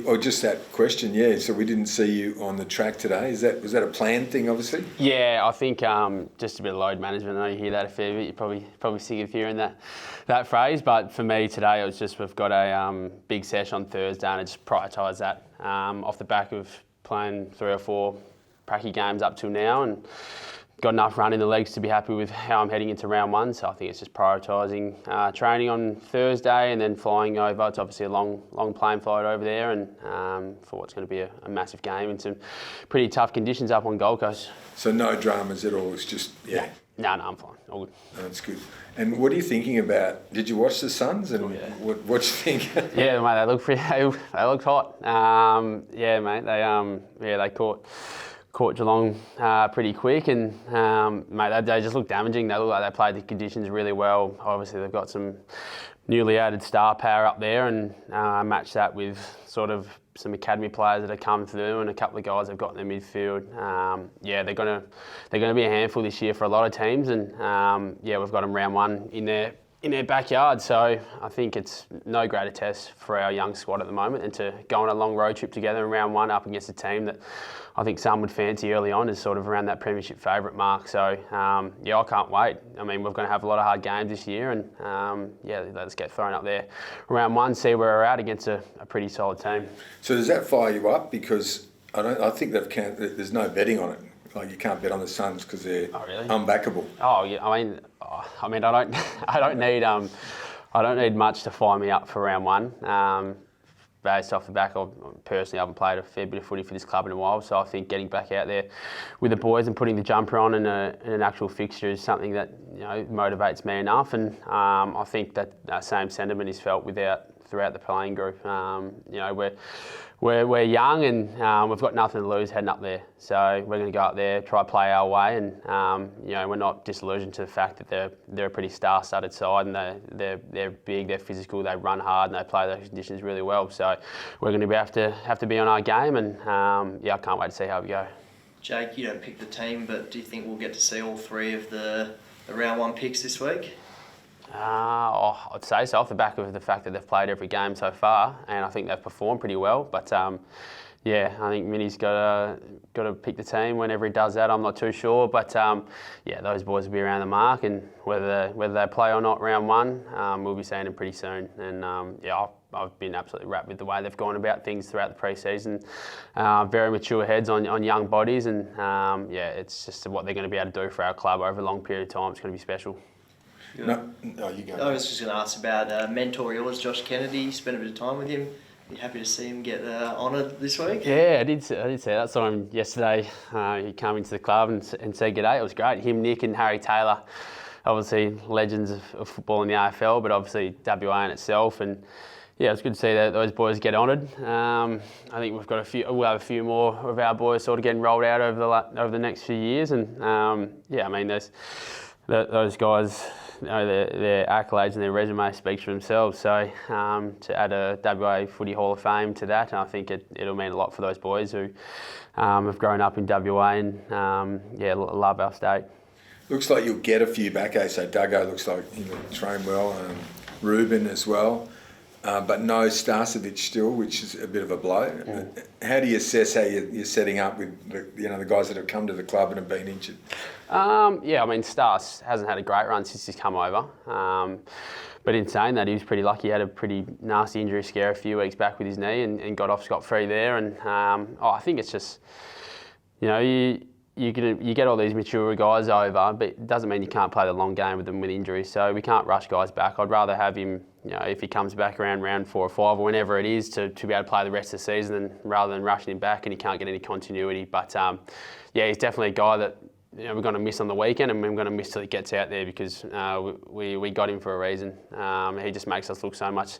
Or just that question, yeah. So we didn't see you on the track today. Was that a planned thing, obviously? Yeah, I think just a bit of load management. I know you hear that a fair bit. You're probably sick of hearing that phrase. But for me today, it was just we've got a big session on Thursday, and I just prioritise that off the back of playing 3 or 4 pracky games up till now, and got enough run in the legs to be happy with how I'm heading into round 1. So I think it's just prioritising training on Thursday and then flying over. It's obviously a long plane flight over there, and for what's going to be a massive game in some pretty tough conditions up on Gold Coast. So no dramas at all. It's just No, I'm fine. All good. No, that's good. And what are you thinking about? Did you watch the Suns? And what do you think? Yeah, mate, they look pretty. They looked hot. Yeah, mate, they caught Geelong pretty quick, and mate, they just look damaging. They look like they played the conditions really well. Obviously, they've got some newly added star power up there, and match that with sort of some academy players that have come through, and a couple of guys they've got in their midfield. Yeah, they're gonna be a handful this year for a lot of teams, and yeah, we've got them round 1 in their backyard. So I think it's no greater test for our young squad at the moment than to go on a long road trip together in round 1 up against a team that I think some would fancy early on as sort of around that premiership favourite mark. So yeah, I can't wait. I mean, we're going to have a lot of hard games this year, and yeah, let's get thrown up there round 1, see where we're at against a pretty solid team. So does that fire you up? Because I think there's no betting on it. Like, you can't bet on the Suns because they're unbackable. Oh yeah, I mean, I don't need much to fire me up for round 1. Based off the back, I personally haven't played a fair bit of footy for this club in a while, so I think getting back out there with the boys and putting the jumper on in an actual fixture is something that motivates me enough, and I think that same sentiment is felt throughout the playing group. We're young, and we've got nothing to lose heading up there. So we're going to go up there, try to play our way, and we're not disillusioned to the fact that they're a pretty star-studded side, and they're big, they're physical, they run hard, and they play those conditions really well. So we're going to have to be on our game, and I can't wait to see how we go. Jake, you don't pick the team, but do you think we'll get to see all 3 of the round 1 picks this week? I'd say so, off the back of the fact that they've played every game so far, and I think they've performed pretty well. But yeah, I think Minnie's got to pick the team. Whenever he does that, I'm not too sure. But yeah, those boys will be around the mark, and whether they play or not round 1, we'll be seeing them pretty soon. And yeah, I've been absolutely wrapped with the way they've gone about things throughout the pre-season. Very mature heads on young bodies, and yeah, it's just what they're going to be able to do for our club over a long period of time. It's going to be special. No, you go. I was just going to ask about a mentor yours, Josh Kennedy. Spent a bit of time with him. Are you happy to see him get honoured this week? Yeah, I did say that. Saw him yesterday. He came into the club and said g'day. It was great. Him, Nick and Harry Taylor, obviously legends of football in the AFL, but obviously WA in itself. And yeah, it's good to see that those boys get honoured. I think we'll have a few more of our boys sort of getting rolled out over the next few years. And yeah, I mean, those guys, their accolades and their resume speaks for themselves. So to add a WA Footy Hall of Fame to that, I think it'll mean a lot for those boys who have grown up in WA and yeah, love our state. Looks like you'll get a few back, eh? So Duggo looks like he'll train well, Ruben as well. But no Starcevic still, which is a bit of a blow. How do you assess how you're setting up with the guys that have come to the club and have been injured? Yeah, I mean, Starce hasn't had a great run since he's come over. But in saying that, he was pretty lucky. He had a pretty nasty injury scare a few weeks back with his knee and got off scot-free there. And I think it's just, you get all these mature guys over, but it doesn't mean you can't play the long game with them with injuries. So we can't rush guys back. I'd rather have him, if he comes back around round 4 or 5 or whenever it is, to be able to play the rest of the season rather than rushing him back and he can't get any continuity. But yeah, he's definitely a guy that we're going to miss on the weekend, and we're going to miss till he gets out there because we got him for a reason. He just makes us look so much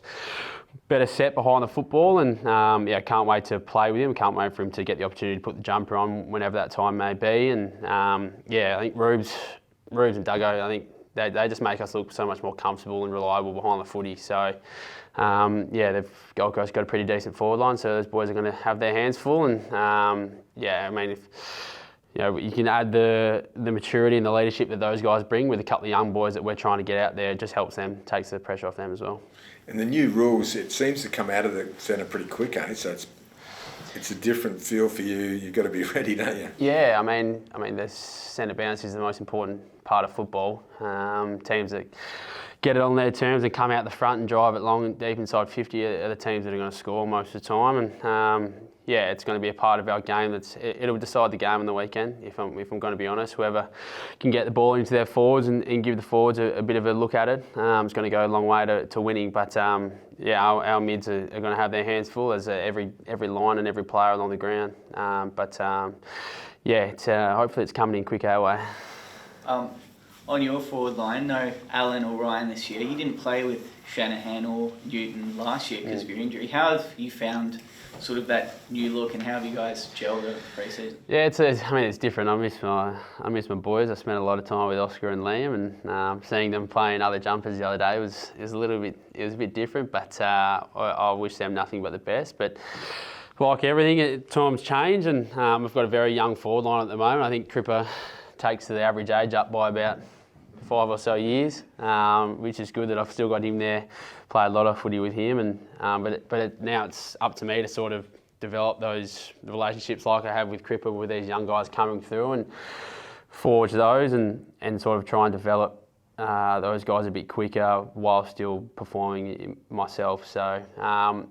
better set behind the football, and yeah, can't wait to play with him. Can't wait for him to get the opportunity to put the jumper on whenever that time may be. And yeah, I think Rubes and Duggo, I think they just make us look so much more comfortable and reliable behind the footy. So yeah, Gold Coast got a pretty decent forward line, so those boys are going to have their hands full. And yeah, I mean, you can add the maturity and the leadership that those guys bring with a couple of young boys that we're trying to get out there. It just helps them, takes the pressure off them as well. And the new rules, it seems to come out of the centre pretty quick, eh? So it's a different feel for you. You've got to be ready, don't you? Yeah, I mean, the centre bounce is the most important part of football. Teams that get it on their terms and come out the front and drive it long and deep inside 50 are the teams that are going to score most of the time. And yeah, it's going to be a part of our game. It'll decide the game on the weekend, if I'm going to be honest. Whoever can get the ball into their forwards and give the forwards a bit of a look at it, it's going to go a long way to winning. But yeah, our mids are going to have their hands full as every line and every player along the ground. Yeah, hopefully it's coming in quick our way. On your forward line, no Allen or Ryan this year. You didn't play with Shanahan or Newton last year because of your injury. How have you found sort of that new look, and how have you guys gelled over the pre-season? Yeah, it's different. I miss my boys. I spent a lot of time with Oscar and Liam, and seeing them playing other jumpers the other day was a bit different. But I wish them nothing but the best. But like everything, times change, and we've got a very young forward line at the moment. I think Cripper takes the average age up by about 5 or so years, which is good that I've still got him there. Play a lot of footy with him, but now it's up to me to sort of develop those relationships like I have with Cripper with these young guys coming through and forge those and sort of try and develop those guys a bit quicker while still performing myself. So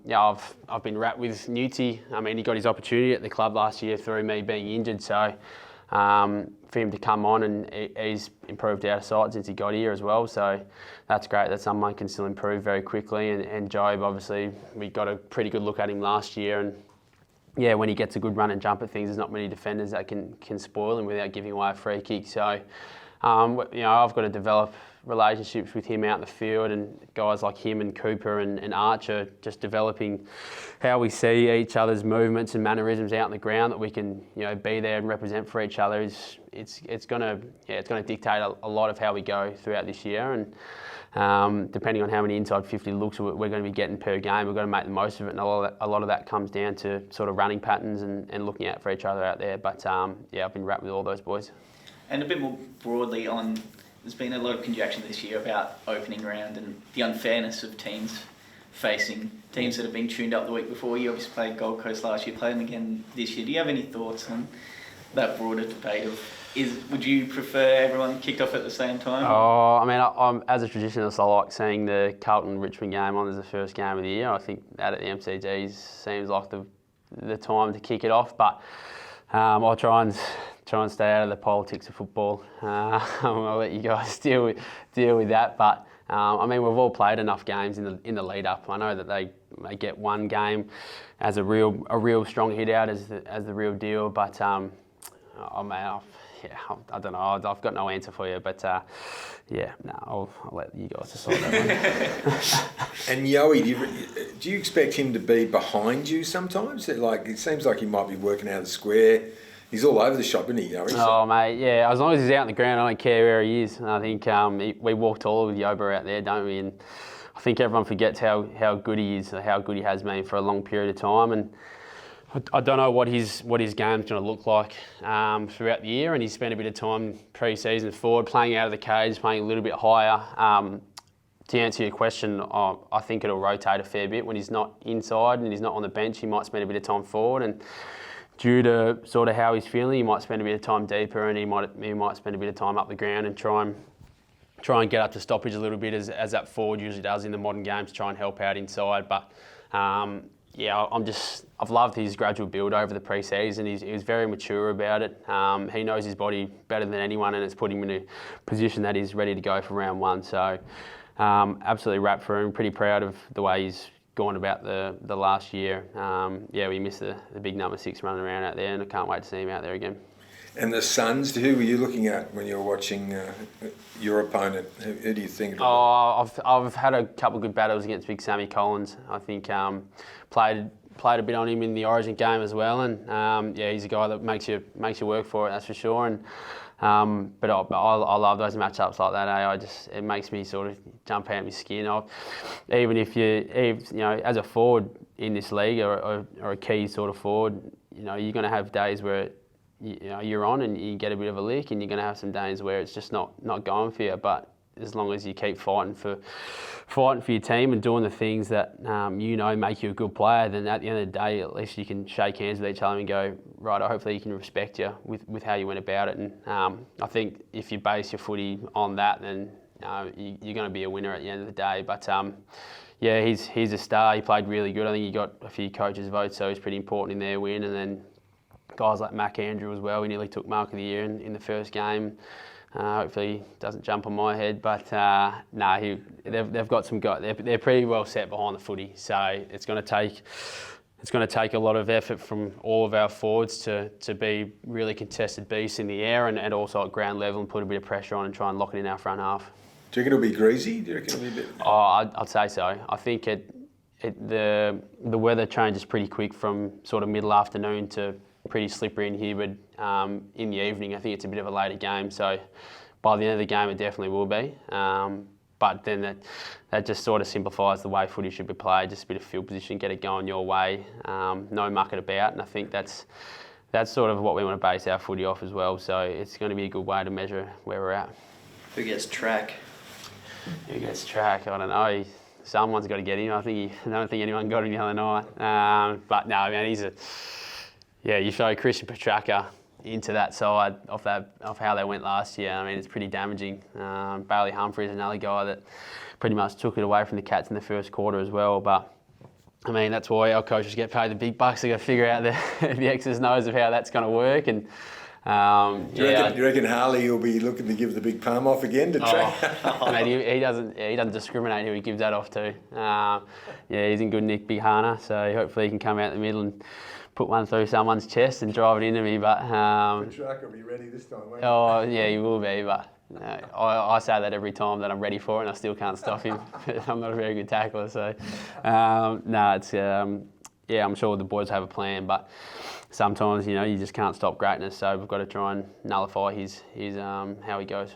yeah, I've been wrapped with Newty. I mean, he got his opportunity at the club last year through me being injured, so for him to come on, and he's improved out of sight since he got here as well, so that's great that someone can still improve very quickly. And Job, obviously, we got a pretty good look at him last year, and yeah, when he gets a good run and jump at things, there's not many defenders that can spoil him without giving away a free kick. So I've got to develop relationships with him out in the field, and guys like him and Cooper and Archer just developing how we see each other's movements and mannerisms out in the ground, that we can be there and represent for each other. It's going to dictate a lot of how we go throughout this year, and depending on how many inside 50 looks we're going to be getting per game, we're going to make the most of it, and a lot of that comes down to sort of running patterns and looking out for each other out there. But yeah, I've been wrapped with all those boys. And a bit more broadly on, there's been a lot of conjecture this year about opening round and the unfairness of teams facing teams that have been tuned up the week before. You obviously played Gold Coast last year, played them again this year. Do you have any thoughts on that broader debate of, would you prefer everyone kicked off at the same time? Oh, I mean, I'm as a traditionalist, I like seeing the Carlton-Richmond game on as the first game of the year. I think that at the MCG seems like the time to kick it off, but I'll try and stay out of the politics of football. I'll let you guys deal with that. But I mean, we've all played enough games in the lead up. I know that they get one game as a real strong hit out as the real deal. But I don't know. I've got no answer for you. But I'll let you guys decide that one. And Yowie, do you expect him to be behind you sometimes? Like, it seems like he might be working out of the square. He's all over the shop, isn't he, Yowie? Oh, mate, yeah. As long as he's out on the ground, I don't care where he is. And I think we walk tall with Yoba out there, don't we? And I think everyone forgets how good he is, how good he has been for a long period of time. And I don't know what his game's going to look like throughout the year. And he's spent a bit of time pre-season forward, playing out of the cage, playing a little bit higher. To answer your question, I think it'll rotate a fair bit. When he's not inside and he's not on the bench, he might spend a bit of time forward. And due to sort of how he's feeling, he might spend a bit of time deeper, and he might spend a bit of time up the ground and try and get up to stoppage a little bit, as that forward usually does in the modern game, to try and help out inside. But I've loved his gradual build over the pre-season. He's very mature about it. He knows his body better than anyone, and it's put him in a position that he's ready to go for round one. So absolutely wrapped for him. Pretty proud of the way he's gone about the last year. We missed the big number 6 running around out there, and I can't wait to see him out there again. And the Suns, who were you looking at when you were watching your opponent? Who do you think? I've had a couple of good battles against Big Sammy Collins. I think played a bit on him in the Origin game as well, and he's a guy that makes you work for it, that's for sure. And but I love those matchups like that. It makes me sort of jump out of my skin. Even if as a forward in this league, or a key sort of forward, you're going to have days where you're on and you get a bit of a lick, and you're going to have some days where it's just not going for you. But as long as you keep fighting for your team and doing the things that make you a good player, then at the end of the day, at least you can shake hands with each other and go, right, hopefully you can respect you with how you went about it. And I think if you base your footy on that, then you're going to be a winner at the end of the day. But yeah, he's a star. He played really good. I think he got a few coaches' votes, so he's pretty important in their win. And then guys like Mac Andrew as well. He nearly took Mark of the Year in the first game. Hopefully he doesn't jump on my head, but they've got some guys. They're pretty well set behind the footy, so it's going to take a lot of effort from all of our forwards to be really contested beasts in the air and also at ground level, and put a bit of pressure on and try and lock it in our front half. Do you reckon it'll be greasy? Do you reckon it'll be a bit? Oh, I'd say so. I think the weather changes pretty quick from sort of middle afternoon to pretty slippery and humid in the evening. I think it's a bit of a later game, so by the end of the game it definitely will be. But then that just sort of simplifies the way footy should be played. Just a bit of field position, get it going your way, no muck it about, and I think that's sort of what we want to base our footy off as well. So it's going to be a good way to measure where we're at. Who gets track? Who gets track? I don't know. Someone's got to get him. I don't think anyone got him the other night. But no, man, you throw Christian Petraka into that side of how they went last year. I mean, it's pretty damaging. Bailey Humphrey's another guy that pretty much took it away from the Cats in the first quarter as well. But I mean, that's why our coaches get paid the big bucks. They got to figure out the X's and O's of how that's going to work. And do you reckon Harley will be looking to give the big palm off again to track? Mate, he doesn't discriminate who he gives that off to. He's in good nick, big Hana. So hopefully he can come out the middle and put one through someone's chest and drive it into me. But Petrarca will be ready this time, won't he? Oh yeah, he will be. But I say that every time that I'm ready for it, and I still can't stop him. I'm not a very good tackler, so I'm sure the boys have a plan, but sometimes you just can't stop greatness. So we've got to try and nullify his how he goes.